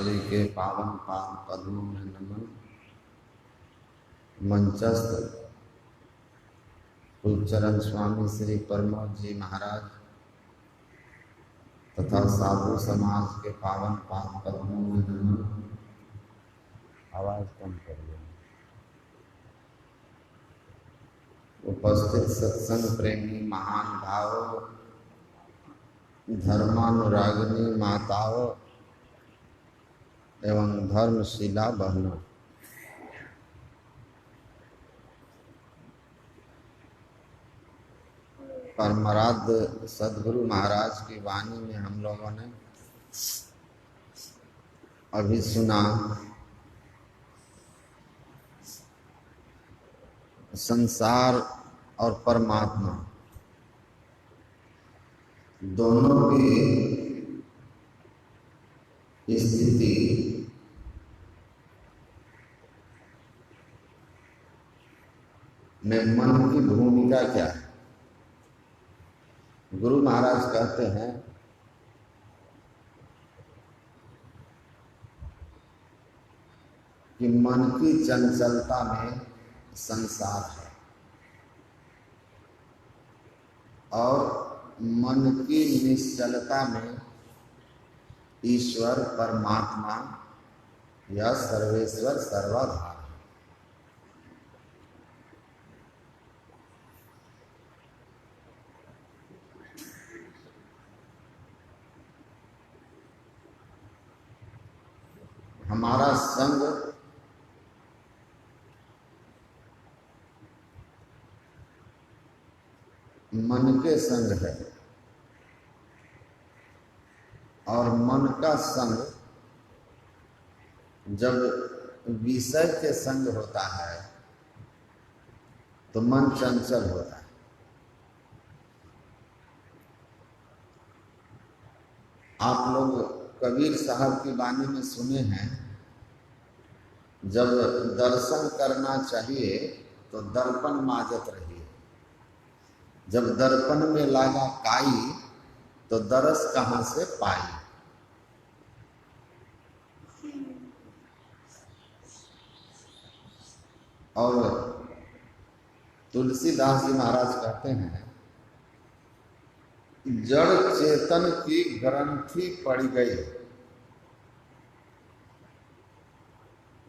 श्री के पावन पाद पद्मों में नमन। मंचस्थ कुलचरण स्वामी श्री प्रमोद जी महाराज तथा साधु समाज के पावन पाद पद्मों में नमन। आवाज कम करिए। उपस्थित सत्संग प्रेमी महान भाव, धर्मानुरागिनी माताओं एवं धर्मशिला बहनों, परमाराध्य सद्गुरु महाराज की वाणी में हम लोगों ने अभी सुना संसार और परमात्मा दोनों की स्थिति में मन की भूमिका क्या है। गुरु महाराज कहते हैं कि मन की चंचलता में संसार है और मन की निश्चलता में ईश्वर परमात्मा या सर्वेश्वर सर्वाधार। हमारा संग मन के संग है और मन का संग जब विषय के संग होता है तो मन चंचल होता है। आप लोग कबीर साहब की वाणी में सुने हैं, जब दर्शन करना चाहिए तो दर्पण माजत रहिए, जब दर्पण में लागा काई तो दरस कहाँ से पाई। और तुलसीदास जी महाराज कहते हैं, जड़ चेतन की ग्रंथि पड़ गई।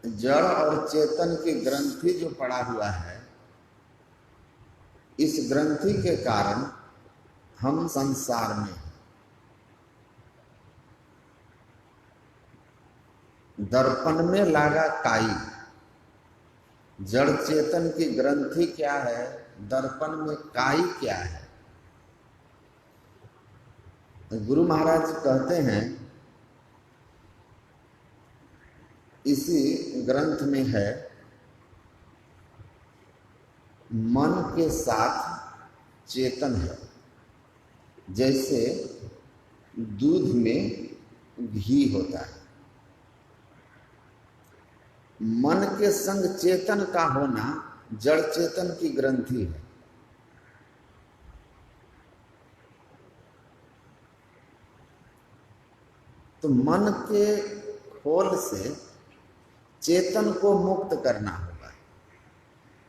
जड़ और चेतन की ग्रंथि जो पड़ा हुआ है, इस ग्रंथि के कारण हम संसार में हैं। दर्पण में लागा काई, जड़ चेतन की ग्रंथि क्या है, दर्पण में काई क्या है। गुरु महाराज कहते हैं इसी ग्रंथ में है, मन के साथ चेतन है। जैसे दूध में घी होता है, मन के संग चेतन का होना जड़ चेतन की ग्रंथि है। तो मन के खोल से चेतन को मुक्त करना होगा।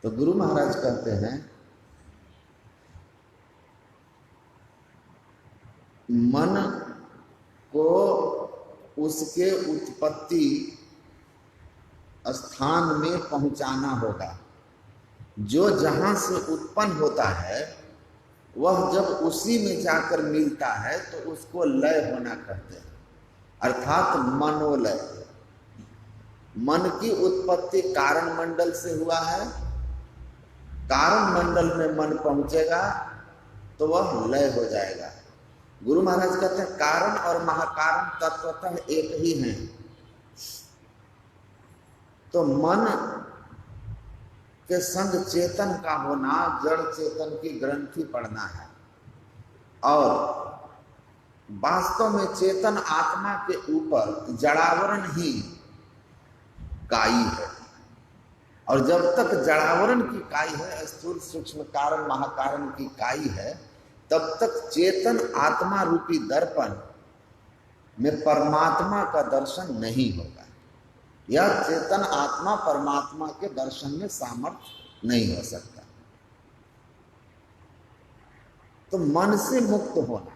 तो गुरु महाराज कहते हैं, मन को उसके उत्पत्ति स्थान में पहुंचाना होगा। जो जहां से उत्पन्न होता है वह जब उसी में जाकर मिलता है तो उसको लय होना कहते हैं, अर्थात मनोलय। मन की उत्पत्ति कारण मंडल से हुआ है, कारण मंडल में मन पहुंचेगा तो वह लय हो जाएगा। गुरु महाराज कहते हैं, कारण और महाकारण तत्वतः एक ही हैं। तो मन के संग चेतन का होना जड़ चेतन की ग्रंथि पड़ना है। और वास्तव में चेतन आत्मा के ऊपर जड़ावरण ही काई है। और जब तक जड़ावरण की काई है, स्थूल सूक्ष्म कारण महाकारण की काई है, तब तक चेतन आत्मा रूपी दर्पण में परमात्मा का दर्शन नहीं होगा। यह चेतन आत्मा परमात्मा के दर्शन में सामर्थ्य नहीं हो सकता। तो मन से मुक्त होना,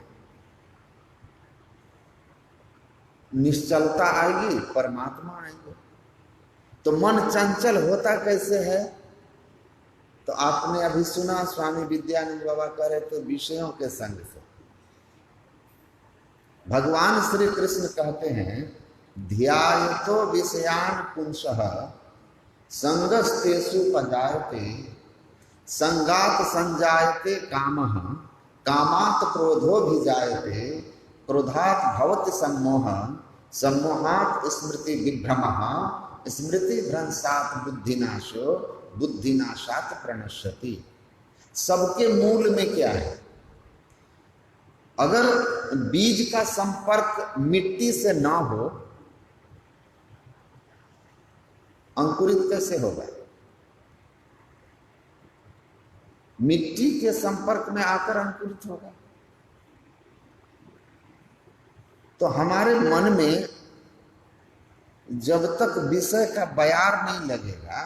निश्चलता आएगी, परमात्मा आएंगे। तो मन चंचल होता कैसे है? तो आपने अभी सुना स्वामी विद्यानंद बाबा कह रहे थे विषयों के संग से। भगवान श्री कृष्ण कहते हैं ध्यायतो विषयान पुंसः संगस्तेषु पजायते संगात संजायते कामः कामात् क्रोधो भी जायते क्रोधात् भवति सम्मोहः सम्मोहात् स्मृति विभ्रमः स्मृति भ्रंशात् बुद्धिनाशो बुद्धिनाशात् प्रणश्यति। सबके मूल में क्या है? अगर बीज का संपर्क मिट्टी से ना हो, अंकुरित कैसे होगा? मिट्टी के संपर्क में आकर अंकुरित होगा। तो हमारे मन में जब तक विषय का बयार नहीं लगेगा,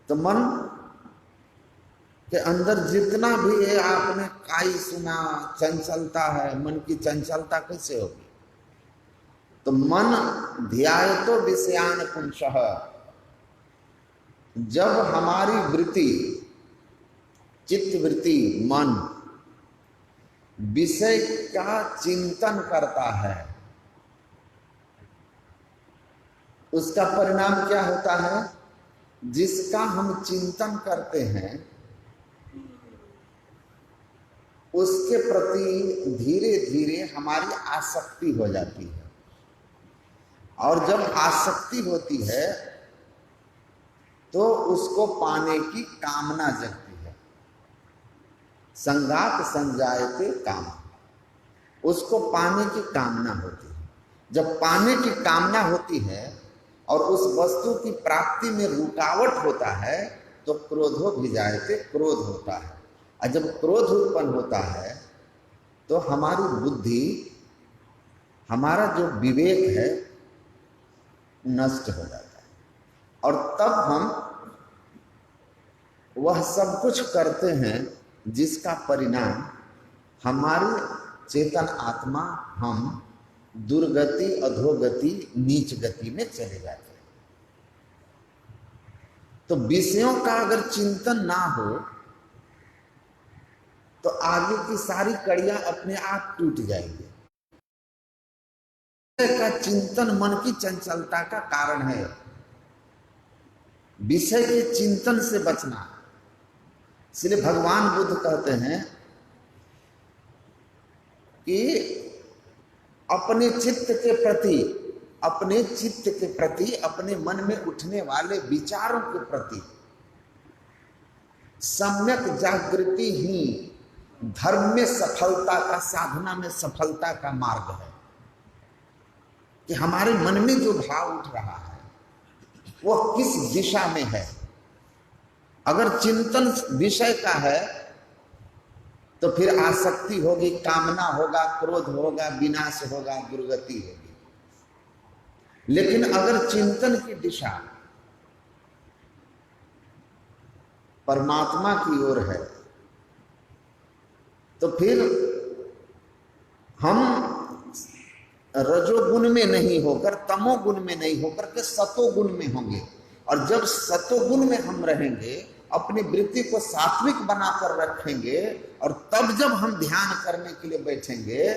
तो मन के अंदर जितना भी है, आपने काई सुना चंचलता है, मन की चंचलता कैसे होगी? तो मन ध्यायतो विषयान पुंसः, जब हमारी वृत्ति चित्त वृत्ति मन विषय का चिंतन करता है, उसका परिणाम क्या होता है? जिसका हम चिंतन करते हैं उसके प्रति धीरे धीरे हमारी आसक्ति हो जाती है, और जब आसक्ति होती है तो उसको पाने की कामना जगती है। संगात संजायते काम, उसको पाने की कामना होती है। जब पाने की कामना होती है और उस वस्तु की प्राप्ति में रुकावट होता है तो क्रोधो भी जायते, क्रोध होता है। और जब क्रोध उत्पन्न होता है तो हमारी बुद्धि, हमारा जो विवेक है नष्ट हो जाता है, और तब हम वह सब कुछ करते हैं जिसका परिणाम हमारी चेतन आत्मा हम दुर्गति, अधोगति, नीच गति में चले जाते हैं। तो विषयों का अगर चिंतन ना हो तो आगे की सारी कड़ियां अपने आप टूट जाएंगी। का चिंतन मन की चंचलता का कारण है। विषय के चिंतन से बचना। इसलिए भगवान बुद्ध कहते हैं कि अपने चित्त के प्रति, अपने मन में उठने वाले विचारों के प्रति सम्यक जागृति ही धर्म में सफलता का, साधना में सफलता का मार्ग है। कि हमारे मन में जो भाव उठ रहा है वह किस दिशा में है। अगर चिंतन विषय का है तो फिर आसक्ति होगी, कामना होगा, क्रोध होगा, विनाश होगा, दुर्गति होगी। लेकिन अगर चिंतन की दिशा परमात्मा की ओर है तो फिर हम रजोगुण में नहीं होकर, तमोगुण में नहीं होकर के सतोगुण में होंगे। और जब सतोगुण में हम रहेंगे, अपनी वृत्ति को सात्विक बनाकर रखेंगे, और तब जब हम ध्यान करने के लिए बैठेंगे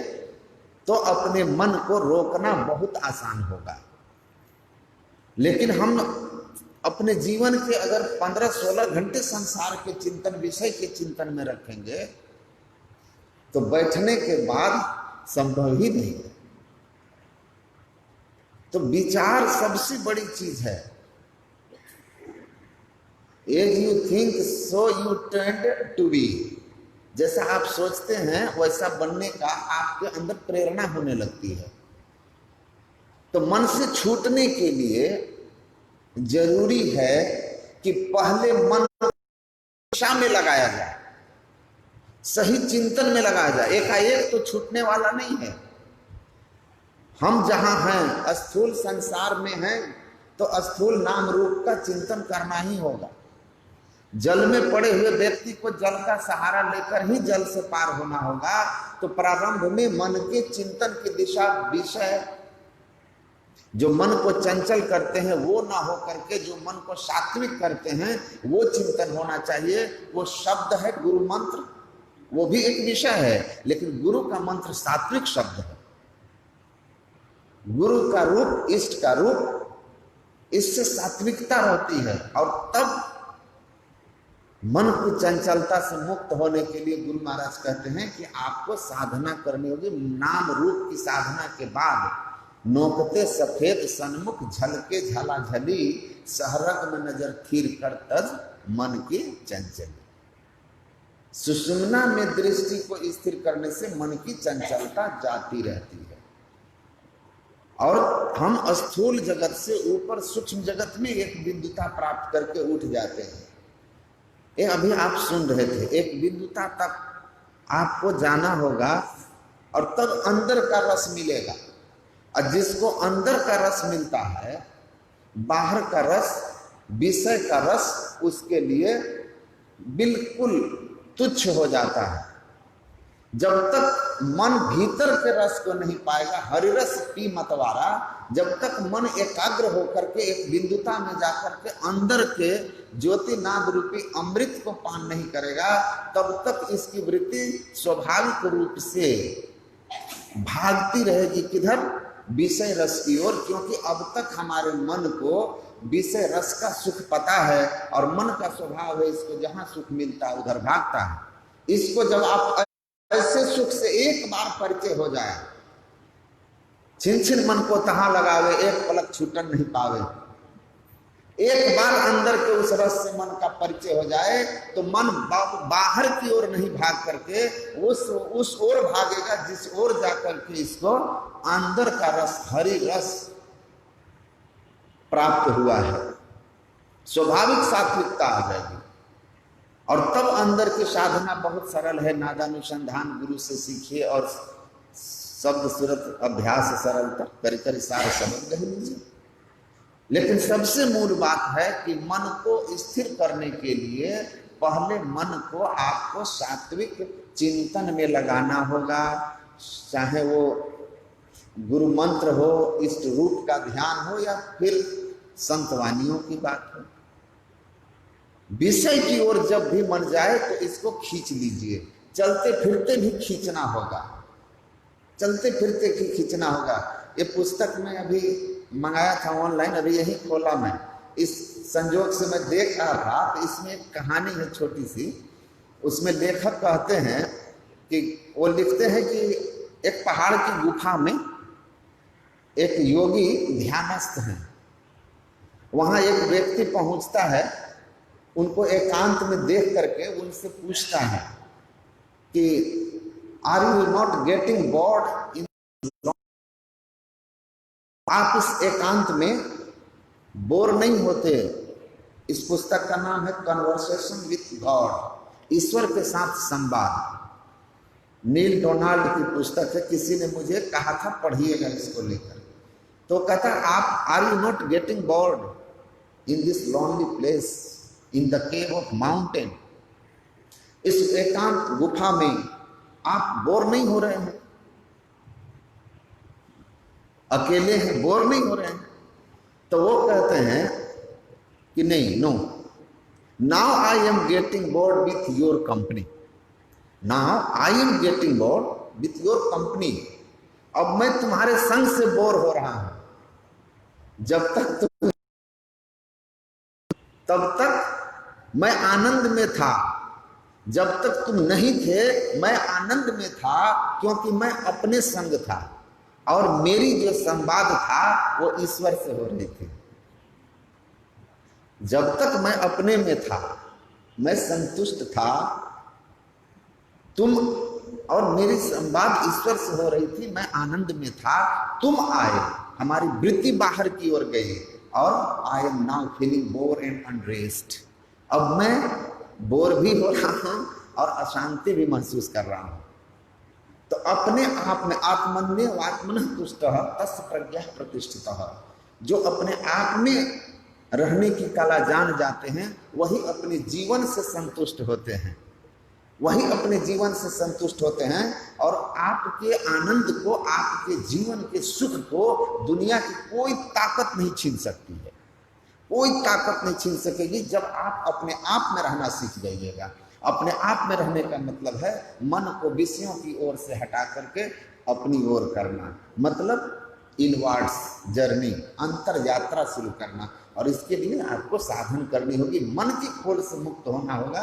तो अपने मन को रोकना बहुत आसान होगा। लेकिन हम अपने जीवन के अगर 15-16 घंटे संसार के चिंतन, विषय के चिंतन में रखेंगे तो बैठने के बाद संभव ही नहीं है। तो विचार सबसे बड़ी चीज है। As you think, so you tend to be। जैसा आप सोचते हैं वैसा बनने का आपके अंदर प्रेरणा होने लगती है। तो मन से छूटने के लिए जरूरी है कि पहले मन दिशा में लगाया जाए, सही चिंतन में लगाया जाए। एकाएक तो छूटने वाला नहीं है। हम जहां हैं स्थूल संसार में हैं तो स्थूल नाम रूप का चिंतन करना ही होगा। जल में पड़े हुए व्यक्ति को जल का सहारा लेकर ही जल से पार होना होगा। तो प्रारंभ में मन के चिंतन की दिशा विषय जो मन को चंचल करते हैं वो ना हो करके जो मन को सात्विक करते हैं वो चिंतन होना चाहिए। वो शब्द है गुरु मंत्र, वो भी एक विषय है, लेकिन गुरु का मंत्र सात्विक शब्द है। गुरु का रूप, इष्ट का रूप, इससे सात्विकता रहती है। और तब मन की चंचलता से मुक्त होने के लिए गुरु महाराज कहते हैं कि आपको साधना करनी होगी। नाम रूप की साधना के बाद नोकते सफेद सन्मुख झलके झलाझली, सहरग में नजर खीर कर तज मन की चंचली। सुषुम्ना में दृष्टि को स्थिर करने से मन की चंचलता जाती रहती है और हम स्थूल जगत से ऊपर सूक्ष्म जगत में एक बिंदुता प्राप्त करके उठ जाते हैं। ये अभी आप सुन रहे थे, एक बिंदुता तक आपको जाना होगा और तब अंदर का रस मिलेगा। और जिसको अंदर का रस मिलता है, बाहर का रस, विषय का रस उसके लिए बिल्कुल तुच्छ हो जाता है। जब तक मन भीतर के रस को नहीं पाएगा, हरिरस पी मतवारा, जब तक मन एकाग्र होकर के एक बिंदुता में जाकर के अंदर के ज्योतिनाद रूपी अमृत को पान नहीं करेगा, तब तक इसकी वृत्ति स्वाभाविक रूप से भागती रहेगी किधर? विषय रस की ओर। क्योंकि अब तक हमारे मन को विषय रस का सुख पता है और मन का स्वभाव है इसको जहां सुख मिलता है उधर भागता है। इसको जब आप ऐसे सुख से एक बार परिचय हो जाए, छिन छिन मन को तहां लगावे, एक पलक छूटन नहीं पावे, एक बार अंदर के उस रस से मन का परिचय हो जाए तो मन बाहर की ओर नहीं भाग करके उस ओर भागेगा जिस ओर जाकर के इसको अंदर का रस, हरि रस प्राप्त हुआ है। स्वाभाविक सात्विकता आ जाएगी और तब अंदर की साधना बहुत सरल है। नादानुसंधान गुरु से सीखिए और शब्द सूरत अभ्यास सरल तक कर सारे शब्द कह लीजिए। लेकिन सबसे मूल बात है कि मन को स्थिर करने के लिए पहले मन को आपको सात्विक चिंतन में लगाना होगा। चाहे वो गुरु मंत्र हो, इष्ट रूप का ध्यान हो या फिर संतवानियों की बात हो। विषय की ओर जब भी मन जाए तो इसको खींच लीजिए। चलते फिरते भी खींचना होगा, चलते फिरते भी खींचना होगा। ये पुस्तक में अभी मंगाया था ऑनलाइन, अभी यही खोला मैं। इस संजोग से मैं देख रहा था तो इसमें एक कहानी है छोटी सी। उसमें लेखक कहते हैं कि वो लिखते हैं कि एक पहाड़ की गुफा में एक योगी ध्यानस्थ हैं। वहां एक व्यक्ति पहुंचता है, उनको एकांत में देख करके उनसे पूछता है कि are you not getting bored in, आप इस एकांत में बोर नहीं होते? इस पुस्तक का नाम है कन्वर्सेशन विथ गॉड, ईश्वर के साथ संवाद। नील डोनाल्ड की पुस्तक है, किसी ने मुझे कहा था पढ़िएगा इसको लेकर। तो कहता आप are you not getting bored in this lonely place in the cave of mountain? इस एकांत गुफा में आप बोर नहीं हो रहे हैं? अकेले हैं, बोर नहीं हो रहे हैं? तो वो कहते हैं कि नहीं, no, now I am getting bored with your company, now I am getting bored with your company. अब मैं तुम्हारे संग से बोर हो रहा हूं। जब तक तुम, तब तक मैं आनंद में था, जब तक तुम नहीं थे मैं आनंद में था, क्योंकि मैं अपने संग था और मेरी जो संवाद था वो ईश्वर से हो रही थी। जब तक मैं अपने में था, मैं संतुष्ट था, तुम और मेरी संवाद ईश्वर से हो रही थी, मैं आनंद में था, तुम आए, हमारी वृत्ति बाहर की ओर गई और I am now feeling bore and unrest. अब मैं बोर भी हो रहा हूं और अशांति भी महसूस कर रहा हूं। तो अपने आप में आत्मन्य आत्मनः तुष्टः तस्य प्रज्ञा प्रतिष्ठितः, जो अपने आप में रहने की कला जान जाते हैं वही अपने जीवन से संतुष्ट होते हैं, वही अपने जीवन से संतुष्ट होते हैं। और आपके आनंद को, आपके जीवन के सुख को दुनिया की कोई ताकत नहीं छीन सकती है, कोई ताकत नहीं छीन सकेगी जब आप अपने आप में रहना सीख जाइएगा। अपने आप में रहने का मतलब है मन को विषयों की ओर से हटा करके अपनी ओर करना, मतलब इनवर्ड्स जर्नी, अंतर यात्रा शुरू करना। और इसके लिए आपको साधन करनी होगी, मन की खोल से मुक्त होना होगा,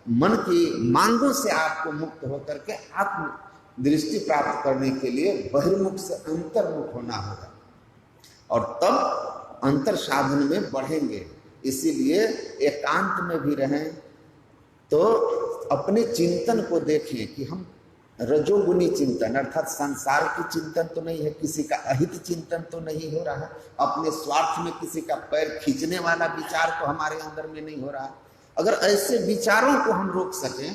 मन की मांगों से आपको मुक्त होकर के आत्म दृष्टि प्राप्त करने के लिए बहिर्मुख से अंतर्मुख होना होगा, और तब अंतर साधन में बढ़ेंगे। इसीलिए एकांत में भी रहें तो अपने चिंतन को देखें कि हम रजोगुनी चिंतन अर्थात संसार की चिंतन तो नहीं है, किसी का अहित चिंतन तो नहीं हो रहा है, अपने स्वार्थ में किसी का पैर खींचने वाला विचार तो हमारे अंदर में नहीं हो रहा है। अगर ऐसे विचारों को हम रोक सकें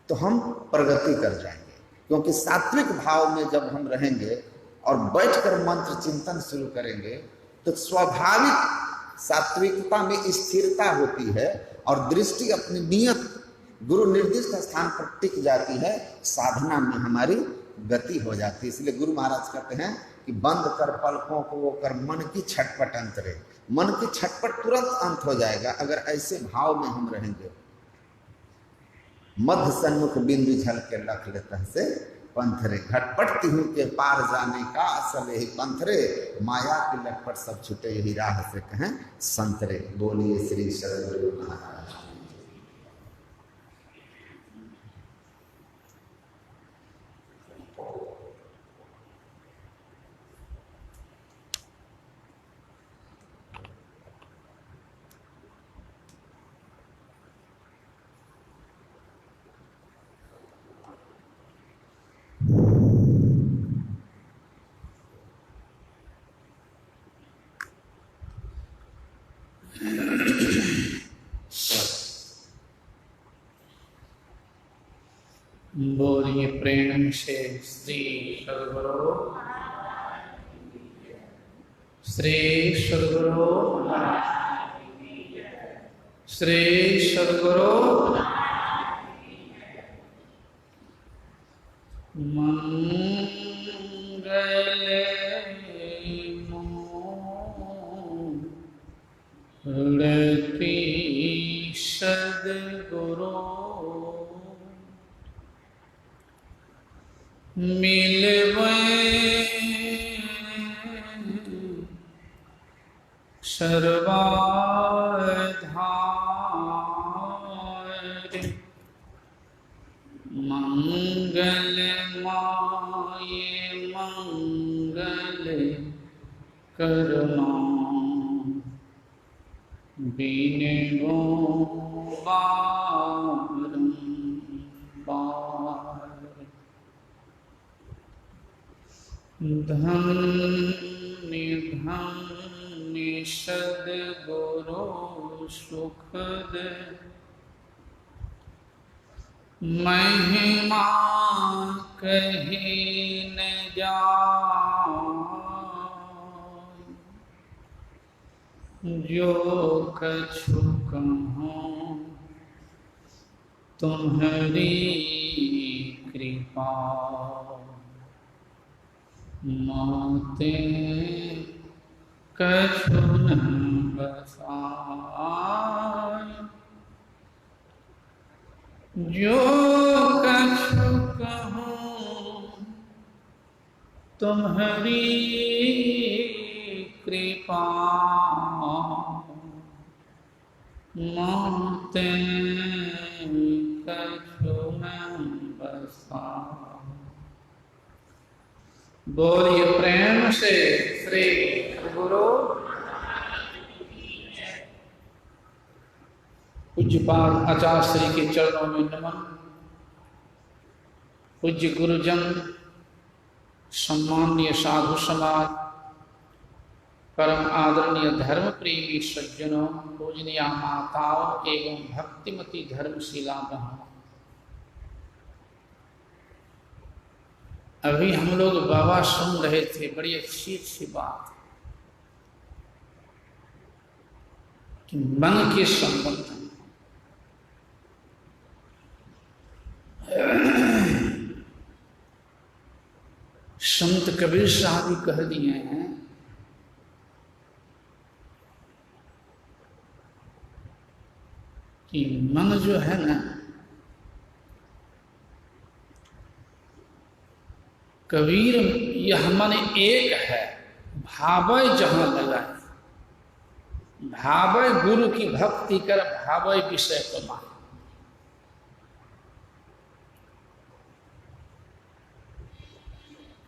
तो हम प्रगति कर जाएंगे, क्योंकि सात्विक भाव में जब हम रहेंगे और बैठकर मंत्र चिंतन शुरू करेंगे तो स्वाभाविक सात्विकता में स्थिरता होती है और दृष्टि अपनी नियत गुरु निर्दिष्ट स्थान पर टिक जाती है, साधना में हमारी गति हो जाती है। इसलिए गुरु महाराज कहते हैं कि बंद कर पलकों को वो कर मन की छटपट अंतरे, मन की छटपट तुरंत अंत हो जाएगा अगर ऐसे भाव में हम रहेंगे। मध्य सन्मुख बिंदु झल के रख लेता से पंथरे, घटपट तिहु के पार जाने का असल यही पंथरे, माया की लटपट सब छुटे यही राह से कहें संतरे। बोलिए श्री सद्गुरु महाराज। बोलिए प्रेम से श्री सद्गुरु, श्री सद्गुरु, श्री सद्गुरु। मंगल मूर्ति सद्गुरु, मिलवे सर्वाधार, मंगल माये मंगल करुणा, बीने गो बारंबार। धन्य धन्य सद्गुरु सुखद, महिमा कही न जाय, जो कछु कहूँ तुम्हारी कृपा, माते कछु न बसाय, जो कछु कहूँ तुम्हारी कृपा, माते कछु न बसाय। बोलिए प्रेम से श्री गुरु। पूज्यपाद आचार्य श्री के चरणों में नमन। पूज्य गुरुजन, सम्माननीय साधु समाज, परम आदरणीय धर्म प्रेमी सज्जनों, पूजनीय माताओं एवं भक्तिमती धर्मशिला बहनों, अभी हम लोग बाबा सुन रहे थे, बड़ी अच्छी अच्छी बात कि मन के संबंध में संत कबीर साहब भी कह दिए हैं कि मन जो है ना, कबीर यह मन एक है, भावय जहां लगाए, भावय गुरु की भक्ति कर, भावय विषय कमाए।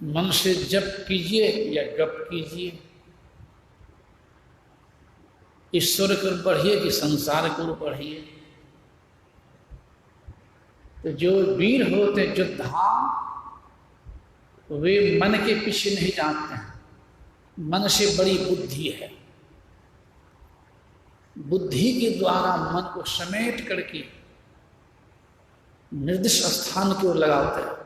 मन से जप कीजिए या गप कीजिए, ईश्वर को बढ़िए कि संसार को बढ़िए। तो जो वीर होते योद्धा वे मन के पीछे नहीं जाते हैं, मन से बड़ी बुद्धि है, बुद्धि के द्वारा मन को समेट करके निर्दिष्ट स्थान की ओर लगाते हैं।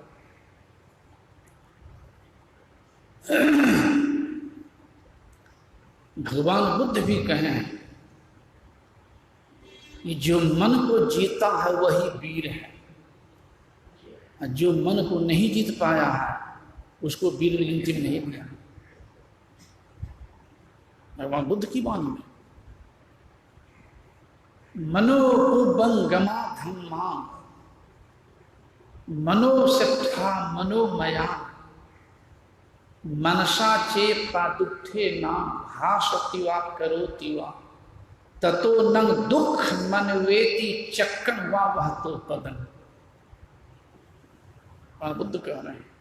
भगवान बुद्ध भी कहे हैं कि जो मन को जीता है वही वीर है, जो मन को नहीं जीत पाया है उसको वीर गिनती में नहीं दिया। भगवान बुद्ध की वाणी में मनोबंगमा धम्मा मनोसत्था मनोमया मनसा चेता दुखे ना भाषति वा करोति वा ततो नंग दुख मनवेति चक्कन वा वह तो पदन। बुद्ध कह रहे हैं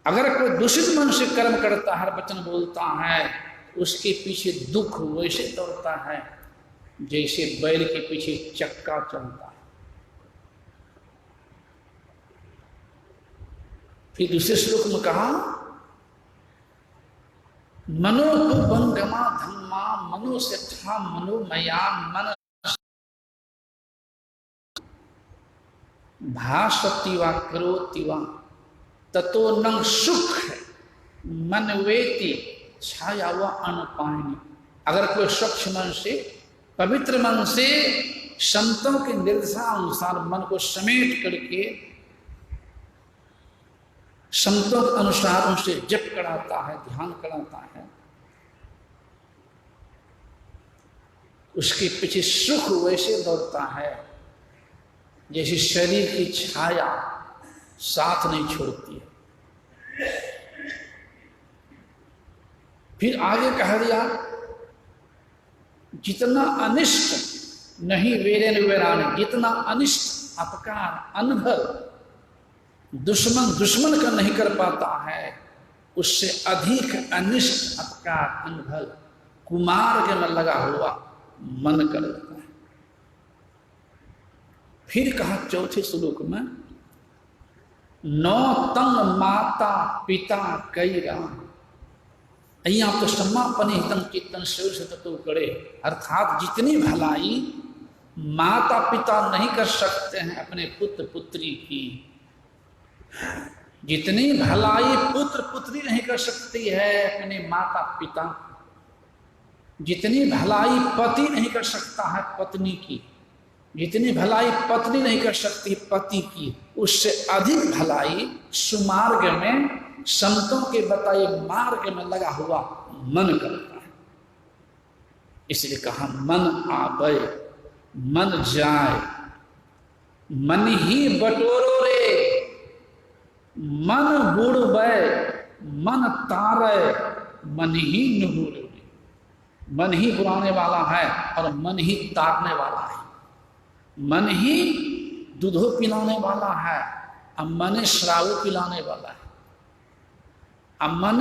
अगर कोई दूषित मन से कर्म करता है, वचन बोलता है, उसके पीछे दुख वैसे दौड़ता है जैसे बैल के पीछे चक्का चलता है। फिर दूसरे श्लोक में कहा मनोबंगमा धम्मा मनोसत्था मनोमया मन भाषति वा करोति वा ततो न सुख मनवेति छाया व अनुपायनी। अगर कोई स्वच्छ मन से, पवित्र मन से संतों के निर्देशानुसार मन को समेट करके संतों के अनुसार उनसे जप कराता है, ध्यान कराता है, उसके पीछे सुख वैसे दौड़ता है जैसे शरीर की छाया साथ नहीं छोड़ती है। फिर आगे कह दिया जितना अनिष्ट नहीं वेरेन वेराने, जितना अनिष्ट अपकार अनुभव दुश्मन का नहीं कर पाता है, उससे अधिक अनिष्ट अपकार अनुभव कुमार्ग में लगा हुआ मन कर देता है। फिर कहा चौथे श्लोक में नौ तंग माता पिता कई राम अहियां तो समापन हितम चित्तन शेष तो करे, अर्थात जितनी भलाई माता पिता नहीं कर सकते हैं अपने पुत्र पुत्री की, जितनी भलाई पुत्र पुत्री नहीं कर सकती है अपने माता पिता, जितनी भलाई पति नहीं कर सकता है पत्नी की, जितनी भलाई पत्नी नहीं कर सकती पति की, उससे अधिक भलाई सुमार्ग में संतों के बताए मार्ग में लगा हुआ मन करता है। इसलिए कहा मन आवे मन जाए, मन ही बटोरो रे, मन बुड़बे मन तारे, मन ही नुहुरे। मन ही बुलाने वाला है और मन ही तारने वाला है, मन ही दूधो पिलाने वाला है और मन श्रावो पिलाने वाला है, अब मन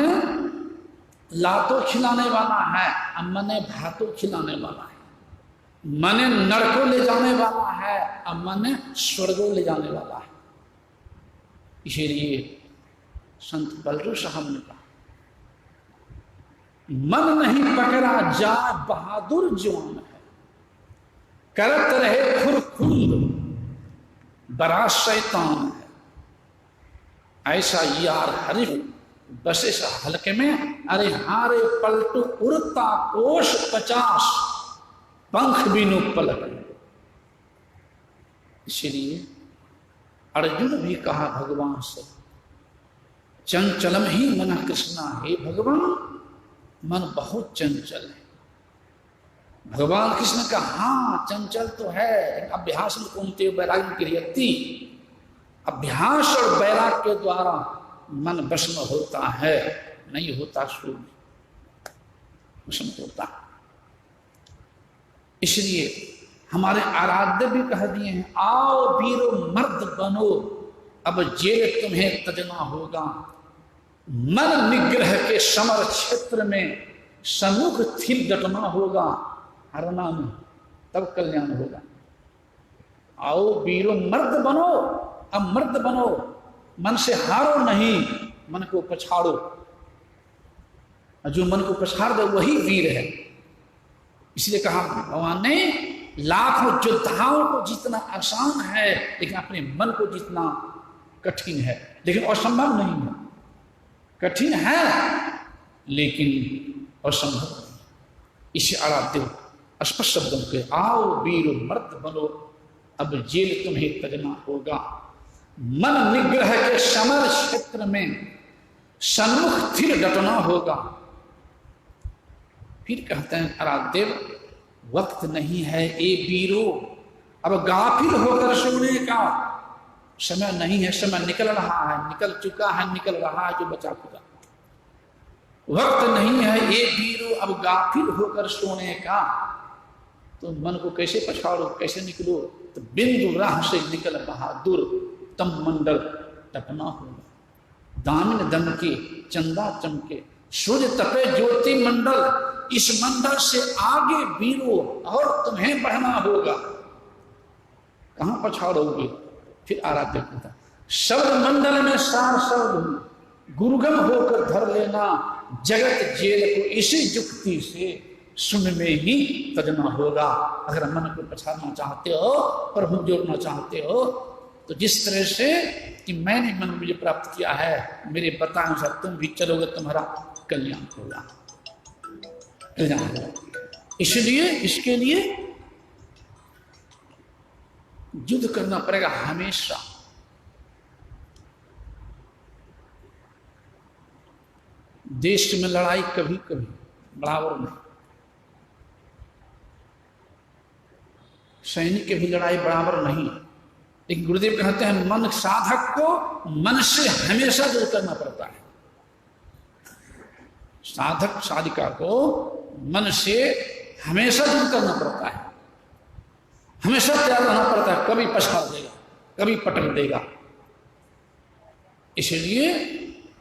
लातो खिलाने वाला है और मन भातो खिलाने वाला है, मन नरको ले जाने वाला है और मन स्वर्गो ले जाने वाला है। इसीलिए संत बलरू साहब ने कहा मन नहीं पकड़ा जाए बहादुर जवान है, करत रहे खुरखुंद बड़ा शैतान है, ऐसा यार हरिफ बसे हल्के में, अरे हारे पलटू उड़ता कोश 50 पंख बिनु पलट। इसलिए अर्जुन भी कहा भगवान से, चंचलम ही मन कृष्णा, हे भगवान मन बहुत चंचल है। भगवान कृष्ण का हाँ चंचल तो है, अभ्यास में कुंते वैराग्य क्रियति, अभ्यास और वैराग के द्वारा मन वश में होता है, नहीं होता शून्य वश में होता। इसलिए हमारे आराध्य भी कह दिए हैं, आओ वीरो मर्द बनो, अब जेल तुम्हें तजना होगा। मन निग्रह के समर क्षेत्र में सम्मुख थिर डटना होगा, हरना नहीं, तब कल्याण होगा। आओ वीरो मर्द बनो, अब मर्द बनो, मन से हारो नहीं, मन को पछाड़ो। जो मन को पछाड़ दे वही वीर है। इसलिए कहा भगवान ने, लाखों योद्धाओं को जीतना आसान है, लेकिन अपने मन को जीतना कठिन है, लेकिन असंभव नहीं है। कठिन है लेकिन असंभव नहीं। इसे आराध्य स्पष्ट शब्दों के, आओ वीर मर्द बनो, अब जेल तुम्हें तजना होगा। मन निग्रह के समर क्षेत्र में सन्मुख थिर डटना होगा। फिर कहते हैं आराध्य, वक्त नहीं है ए वीरो, अब गाफिल होकर सोने का समय नहीं है। समय निकल रहा है, निकल चुका है, निकल रहा है जो बचा खुदा। वक्त नहीं है ए वीरो, अब गाफिल होकर सोने का। तो मन को कैसे पछाड़ो, कैसे निकलो? तो बिंदु राह से निकल बहादुर, तम मंडल टपना होगा। दामिन दम के चंदा चमके, सूर्य तपे ज्योति मंडल, इस मंडल से आगे वीरो और तुम्हें बढ़ना होगा। कहां पछाड़ोगे? फिर आराध्य कहता, शब्द मंडल में सार शब्द गुरुगम होकर धर लेना, जगत जेल को इसी युक्ति से सुन में ही तजना होगा। अगर मन को पछाड़ना चाहते हो, प्रभु जोड़ना चाहते हो, तो जिस तरह से कि मैंने मन मुझे प्राप्त किया है, मेरे बताए अनुसार तुम भी चलोगे, तुम्हारा कल्याण होगा, कल्याण होगा। इसलिए इसके लिए युद्ध करना पड़ेगा हमेशा। देश में लड़ाई कभी कभी, बराबर नहीं। सैनिक की भी लड़ाई बराबर नहीं, लेकिन गुरुदेव कहते हैं मन साधक को मन से हमेशा दूर करना पड़ता है। साधक साधिका को मन से हमेशा दूर करना पड़ता है, हमेशा तैयार रहना पड़ता है। कभी पछाड़ देगा, कभी पटक देगा। इसलिए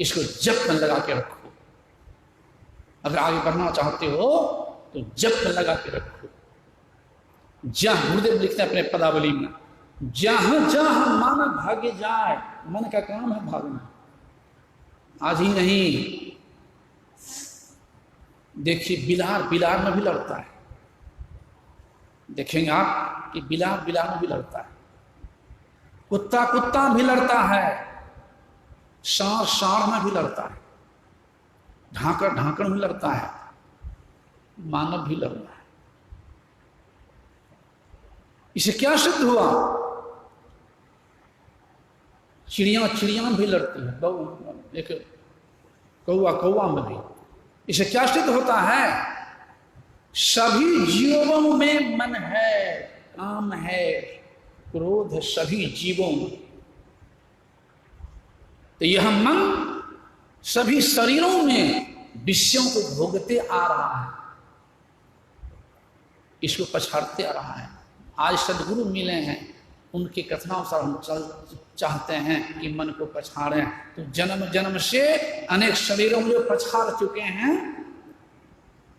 इसको जप में लगा के रखो। अगर आगे बढ़ना चाहते हो तो जप में लगा के रखो। जहां गुरुदेव लिखते हैं अपने पदावली में, जहां जहां मानव भाग्य जाए, मन का काम है भागना, आज ही नहीं। देखिए बिलार में भी लड़ता है, देखेंगे आप कि बिलार में भी लड़ता है, कुत्ता भी लड़ता है, सांड में भी लड़ता है, ढांकड़ में लड़ता है, मानव भी लड़ रहा है। इसे क्या सिद्ध हुआ? चिड़िया में भी लड़ती है, एक कौवा में भी। इसे क्या सिद्ध होता है? सभी जीवों में मन है, काम है, क्रोध है सभी जीवों में। तो यह मन सभी शरीरों में विषयों को भोगते आ रहा है, इसको पछाड़ते आ रहा है। आज सदगुरु मिले हैं, उनके कथनानुसार हम चल चाहते हैं कि मन को पछाड़ें। तो जन्म जन्म से अनेक शरीरों में जो पछाड़ चुके हैं,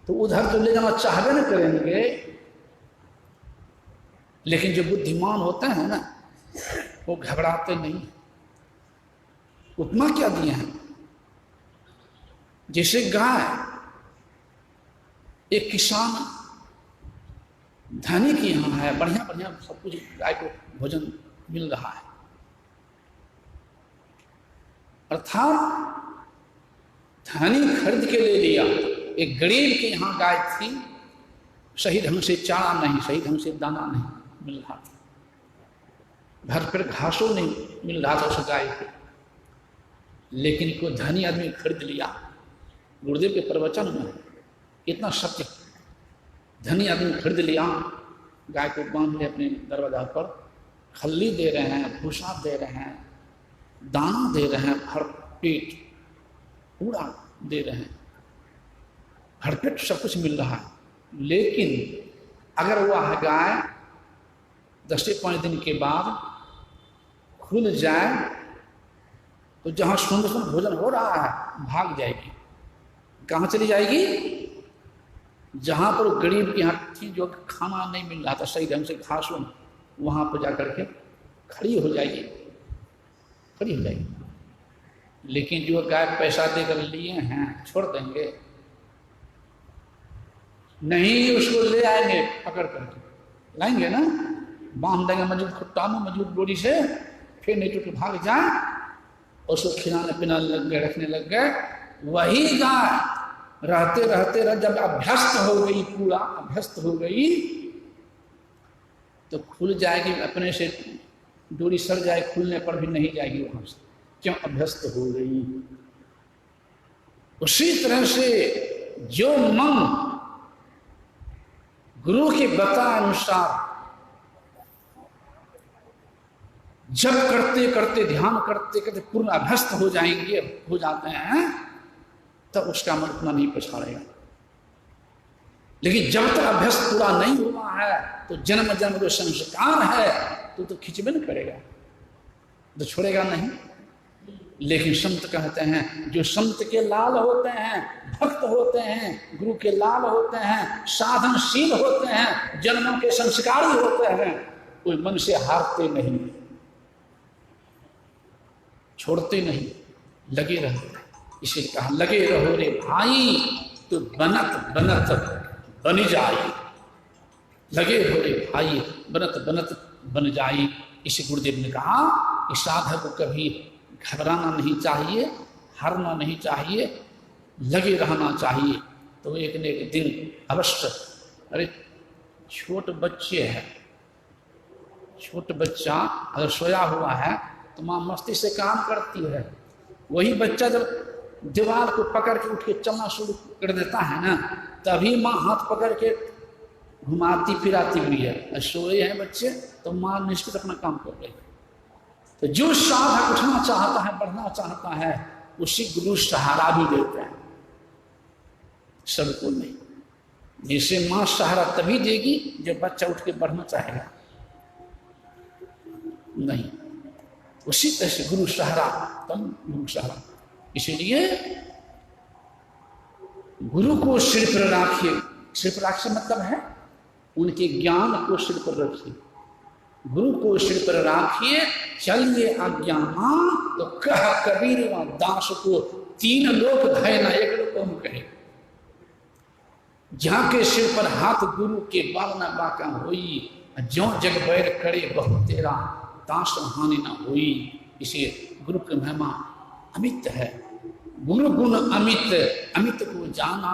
तो उधर तो ले जाना चाहबे न करेंगे। लेकिन जो बुद्धिमान होते हैं ना, वो घबराते नहीं। उपमा क्या दिए हैं? जैसे गाय, एक किसान धनी के यहाँ है, बढ़िया सब कुछ गाय को भोजन मिल रहा है, अर्थात धनी खरीद के ले लिया। एक गरीब के यहाँ गाय थी, सही ढंग से चारा नहीं, सही ढंग से दाना नहीं मिल रहा था, घर पर घासों नहीं मिल रहा था उस गाय को, लेकिन कोई धनी आदमी खरीद लिया। गुरुदेव के प्रवचन में इतना सत्य, धनी आदमी खरीद लिया, गाय को बांध ले अपने दरवाजा पर, खल्ली दे रहे हैं, भूसा दे रहे हैं, दाना दे रहे हैं, भर पेट पूरा दे रहे हैं, भरपेट सब कुछ मिल रहा है। लेकिन अगर वह गाय 10 से 5 दिन के बाद खुल जाए तो जहाँ सुंदर सुंदर भोजन हो रहा है भाग जाएगी। कहाँ चली जाएगी? जहाँ पर गरीब की यहाँ थी, जो खाना नहीं मिल रहा था सही ढंग से, घासों, वहाँ पर जाकर के खड़ी हो जाएगी, खड़ी हो जाएगी। लेकिन जो गाय पैसा देकर लिए हैं छोड़ देंगे? नहीं, उसको ले आएंगे पकड़ करके, लाएंगे ना, बांध देंगे मजबूत खुट्टा में, मजबूत डोरी से, फिर नहीं तो भाग जाए, उसको खिलाने पिलाने लग गए, रखने लग गए। वही गाय रहते रहते जब अभ्यस्त हो गई, पूरा अभ्यस्त हो गई, तो खुल जाएगी अपने से, डोरी सर जाए, खुलने पर भी नहीं जाएगी वहां से, क्यों? अभ्यस्त हो गई। उसी तरह से जो मन गुरु के बताए अनुसार जब करते करते, ध्यान करते करते पूर्ण अभ्यस्त हो जाएंगे, हो जाते हैं, तब उसका मन उतना नहीं पछाड़ेगा। लेकिन जब तक अभ्यस्त पूरा नहीं हुआ है तो जन्म जन्म जो संस्कार है तो खिंचबे न करेगा, तो छोड़ेगा नहीं। लेकिन संत कहते हैं, जो संत के लाल होते हैं, भक्त होते हैं, गुरु के लाल होते हैं, साधनशील होते हैं, जन्मों के संस्कारी होते हैं, कोई मन से हारते नहीं, छोड़ते नहीं, लगे रहते। इसे कहा, लगे रहो रे भाई तो बनत बनत बन जाई, लगे रहो रे भाई बनत बनत बन जाई। इसे गुरुदेव ने कहा कि साधक को कभी घबराना नहीं चाहिए, हारना नहीं चाहिए, लगे रहना चाहिए। तो एक न एक दिन अवश्य, अरे छोट बच्चे हैं, छोट बच्चा अगर सोया हुआ है तो माँ मस्ती से काम करती है, वही बच्चा जब दीवार को पकड़ के उठ के चलना शुरू कर देता है ना, तभी माँ हाथ पकड़ के घुमाती फिराती हुई है। सोए हैं बच्चे तो माँ निश्चित अपना काम कर रही है। तो जो साधक उठना चाहता है, बढ़ना चाहता है, उसी गुरु सहारा भी देते हैं, सबको नहीं। जैसे माँ सहारा तभी देगी जब बच्चा उठ के बढ़ना चाहेगा, नहीं, उसी तरह से गुरु सहारा, तब गुरु सहारा। इसीलिए गुरु को सिर पर राखिए। सिर पर राखिए मतलब है उनके ज्ञान को सिर पर रखिए, गुरु को सिर पर राखिए, चलिए आज्ञा मां। तो कह कबीर व दास को, 3 लोक धय न एक लोक हम कहे। जहाँ के सिर पर हाथ गुरु के बाल न बाका होई, ज्यों जग बैर करे बहु तेरा, दास हानि न होई। इसे गुरु की महिमा अमित है, गुरु गुण अमित, अमित को जाना,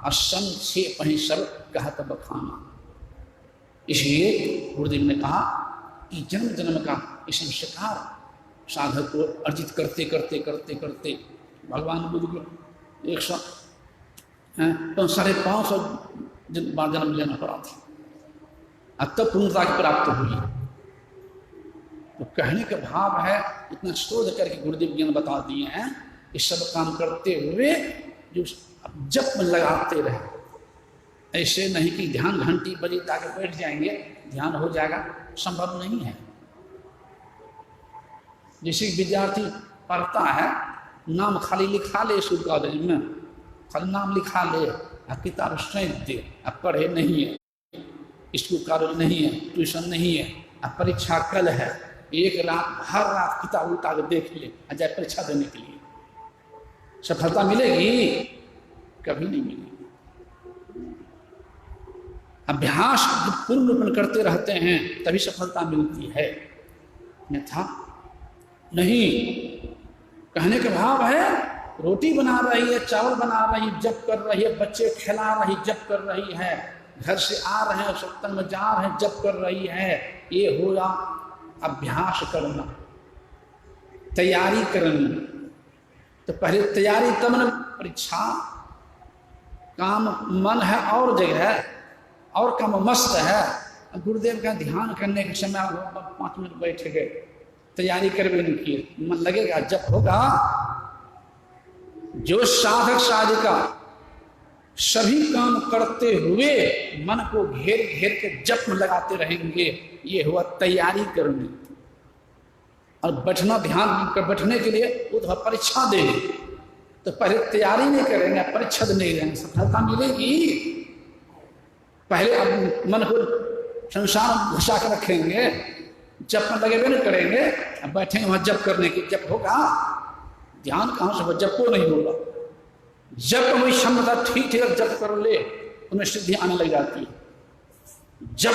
असंक्षेप ही सब कहत बखाना। इसलिए गुरुदेव ने कहा कि जन्म जन्म का इस संस्कार साधक को अर्जित करते करते करते करते भगवान बुद्ध को 550 बार जन्म लेना पड़ा था, अब तब पूर्णता की प्राप्त हुई। तो कहने का भाव है, इतना शोध करके गुरुदेव ज्ञान बता दिए हैं, इस सब काम करते हुए जो जप में लगाते रहे। ऐसे नहीं कि ध्यान घंटी बजे ताकि बैठ जाएंगे, ध्यान हो जाएगा, संभव नहीं है। जैसे विद्यार्थी पढ़ता है, नाम खाली लिखा ले स्कूल कॉलेज में, खाली नाम लिखा ले, अब किताब सौंप दे, अब पढ़े नहीं है, स्कूल कॉलेज नहीं है, ट्यूशन नहीं है, अब परीक्षा कल है, एक रात हर रात किताब उठा के देख ले, जाए परीक्षा देने के लिए, सफलता मिलेगी? कभी नहीं मिलेगी। अभ्यास पूर्ण रूप करते रहते हैं तभी सफलता मिलती है, अन्यथा नहीं। कहने का भाव है रोटी बना रही है, चावल बना रही है, जप कर रही है, बच्चे खिला रही, जप कर रही है, घर से आ रहे हैं, सत्संग में जा रहे हैं, जप कर रही है। ये हुआ अभ्यास करना, तैयारी करनी। तो पहले तैयारी तब न परीक्षा। काम मन है और जगह है और काम मस्त है। गुरुदेव का ध्यान करने के समय 5 मिनट बैठ गए, तैयारी कर भी नहीं किए, मन लगेगा जब होगा। जो साधक साधिका सभी काम करते हुए मन को घेर घेर के जप में लगाते रहेंगे, ये हुआ तैयारी करनी। और बैठना, ध्यान कर बैठने के लिए वो तो परीक्षा देंगे। तो पहले तैयारी नहीं करेंगे, परीक्षा नहीं रहेंगे, सफलता मिलेगी। पहले अब मन को संसार घुसा कर रखेंगे, जप में लगे हुए नहीं करेंगे, अब बैठेंगे वहां जप करने की, जप होगा? ध्यान कहां से, जप को नहीं होगा। जप में क्षमता ठीक ठीक जप कर ले, उन्हें सिद्धि आने लग जाती है। जप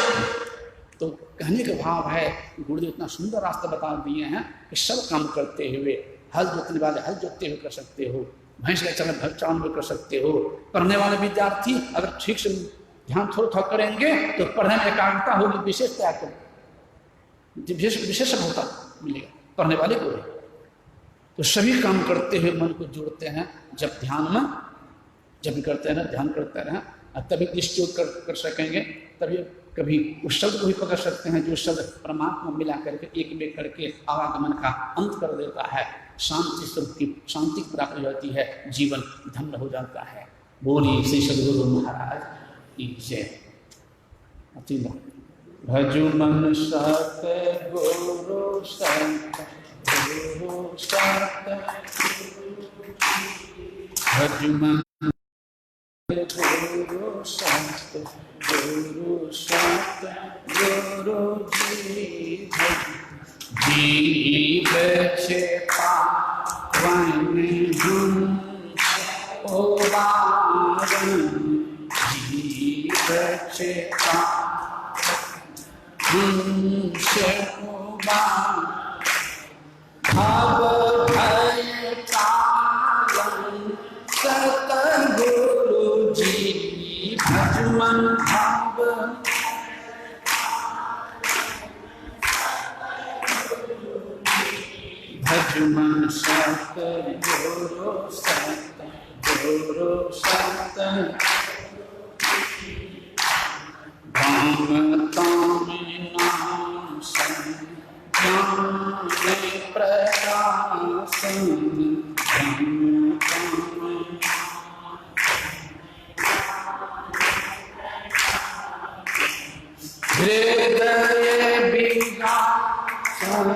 तो कहने का भाव है, गुरुदेव इतना सुंदर रास्ता बता दिए हैं कि सब काम करते हुए, हल जोतने वाले हल जोतते हुए कर सकते हो, भैंस का चारण में कर सकते हो। पढ़ने वाले विद्यार्थी अगर ठीक से ध्यान थोड़ा थोड़ा करेंगे तो पढ़ने में एकाग्रता होगी, विशेषता विशेष होता मिलेगा पढ़ने वाले को भी। तो सभी काम करते हुए मन को जोड़ते हैं। जब ध्यान में जब भी करते हैं ना, ध्यान करते रहें, तभी दृष्टि कर सकेंगे। तभी कभी उस शब्द को भी पकड़ सकते हैं जो शब्द परमात्मा मिला करके एक में करके आवागमन का अंत कर देता है। शांति स्वरूप की शांति प्राप्त हो जाती है, जीवन धन्य हो जाता है। बोलिए श्री सद्गुरु महाराज की जय। भजु मन सत गुरु संत गुरु सत, भजु मन गुरु संत गुरु सत गुरु जी। जीव छे पावन उबारन, जीव छे भव भय पालन सतगुरु जी। भजमन भाव भजमन सतगुरु सत गुरु सत, धाम ताम नाम ज्ञान प्रकाशन, धाम ताम हृदय विगासन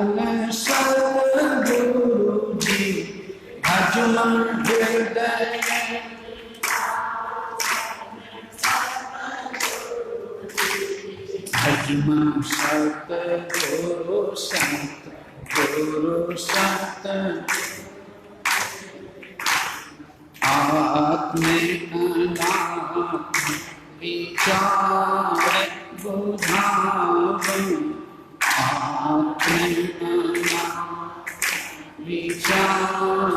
सद्गुरु जी। भजमन हृदय भजमन सतगुरु संत गुरु सत, आत्म अनात्म विचार बुझावन, आत्म अनात्म विचार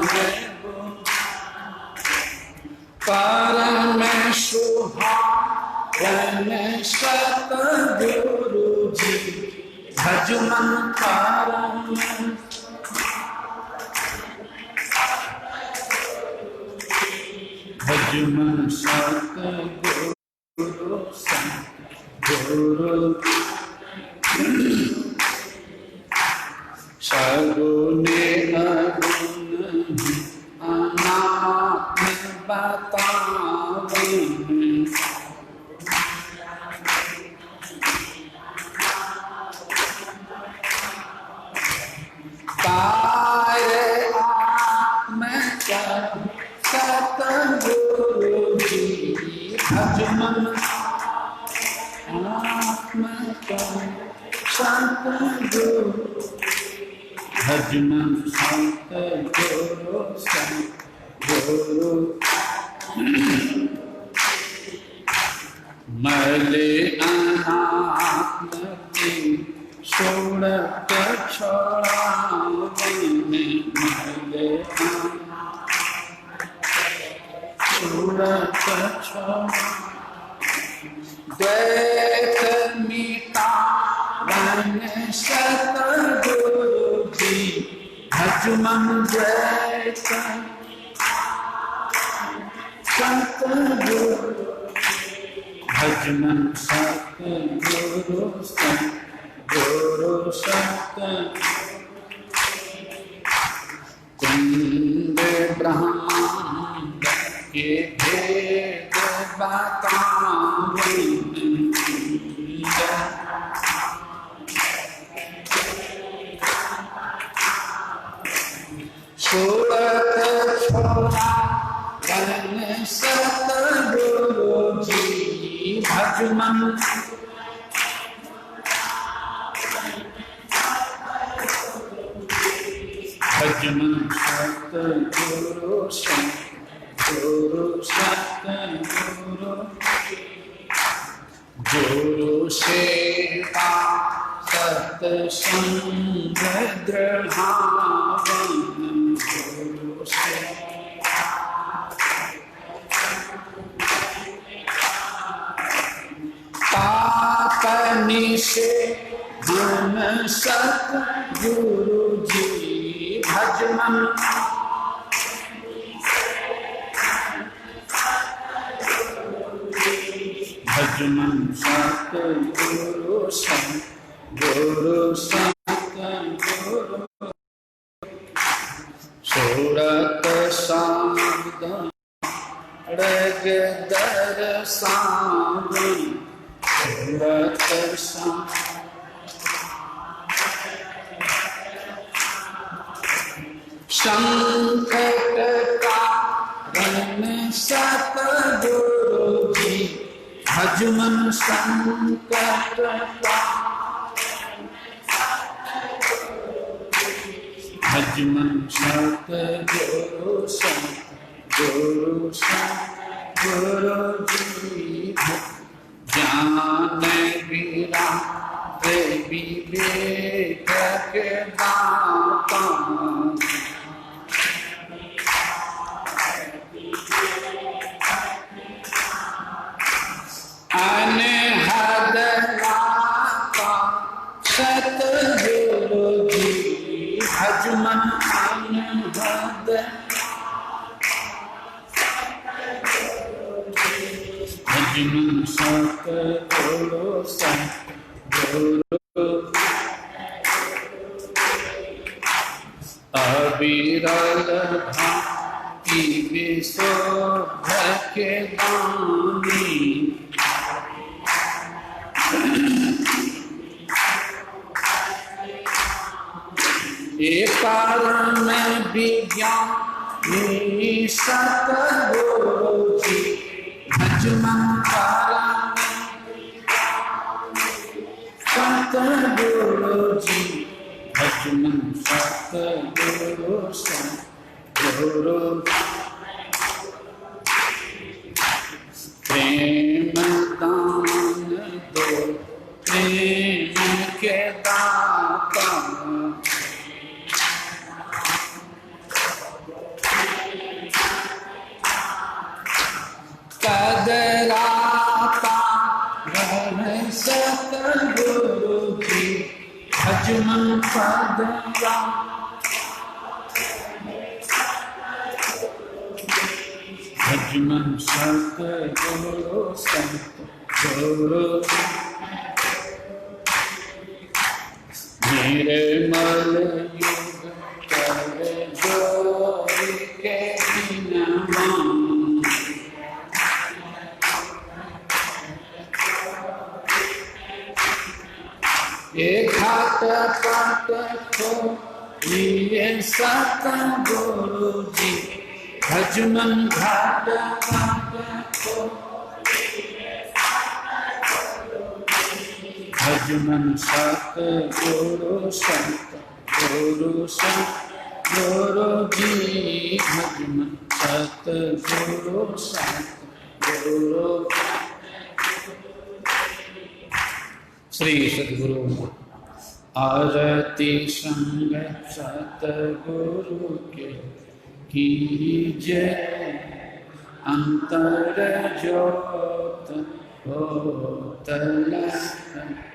परम शुभावन सतगुरु जी। भजमन परम भजमन सतगुरु संत गुरु, सगुण अगुण अनात्म बतावन, तारे आत्म सतगुरु जी। भजमन आत्म सतगुरु, भजमन सतगुरु संत गुरु, मले अनात्म की छोड़त छोड़ावन, मले द्वैत मीता वन सतगुरु जी भजमन द्वैत सतगुरु भजमन सतगुरु सतगुरु कुंद ब्रह्मांड के भेद बताऊं छोड़त छोड़ा वन सतगुरु जी भजमन भजमन सतगुरु सतगुरु सतगुरु गुरु सेवा सत्संग दृढ़ावन गुरु सेवा पापनि से धन सतगुरु जी भजमन भजमन सतगुरु सतगुरु सतगुरु सूरत साधन रग दर्शन सूरत संकट कारण सतगुरु जी भजमन संकट भजमन सतगुरु सतगुरु सतगुरु जी ज्ञान विराट विवेक के दाता अनहद लाका सतगुरु जी भजमन अनहद भजमन सतगुरु सतगुरु अविरल भक्ति विशुद्ध के दानी एक कारण विज्ञान सतगुरु जी भजमन कारण सतगुरु जी भजमन सतगुरु सतगुरु प्रेम दान दो प्रेम के दाता कदराता रह सतगुरु जी भजमन कदरा भजमन सतगुरु सतगुरु निर्मल युग कर जोरी के बिना एक हाथ पट को लिए सतगुरु जी भजमन घाट को भजमन सतगुरु सतगुरु सतगुरु जी भजमन सतगुरु सतगुरु श्री सद्गुरु आरती संग सतगुरु के कीजे अंतर ज्योत हो तलक